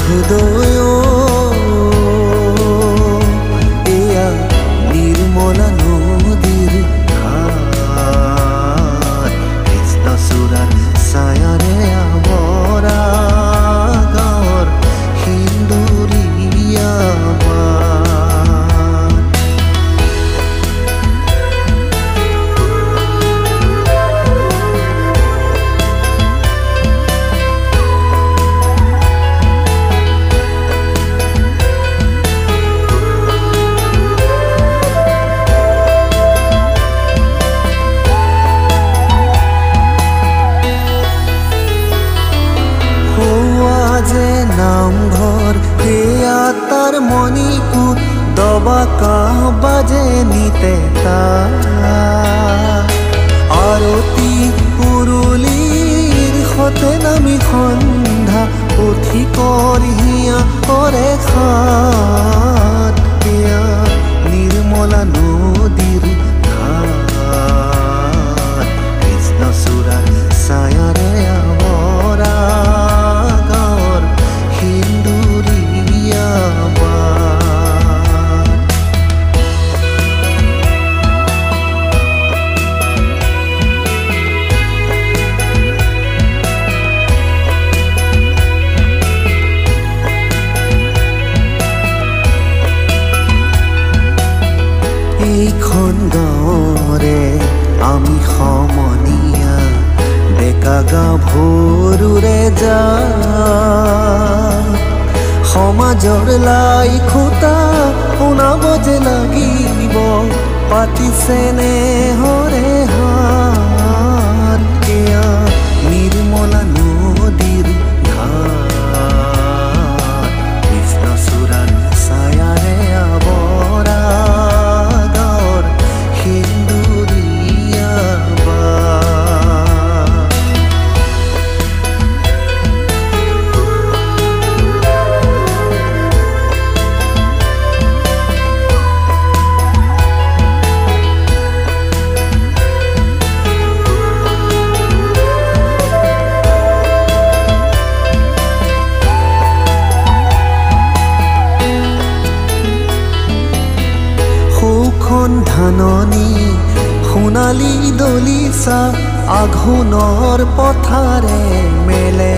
হৃদয় এয়া নিৰ্মলা নদীৰ ঘাট কৃষ্ণচূড়াৰ ছায়াৰে আৱৰা গাঁৱৰ সিন্দুৰীয়া নামঘৰ হেয়া তাৰ মণিকূট দবাকা বাজে নিতে আৰতি উৰুলিৰ সতে নামি সন্ধ্যা উঠি কৰিয়া কৰে খাত এয়া নিৰ্মলা নদীৰ ঘাট কৃষ্ণচূড়াৰ ছায়াৰে আৱৰা এইখন গাঁৱৰে আমি সমনীয়া ডেকা গাভৰুৰে যা সমাজৰ লাই খুঁটা শুনাব যে লাগিব পাতিছে নেহৰে হাত এয়া নিৰ্মলা নদীৰ ঘাট কৃষ্ণচূড়াৰ ছায়াৰে আৱৰা গাঁৱৰ সিন্দুৰীয়া ধাননি সোণালী দলিচা আঘোণৰ পথাৰে মেলে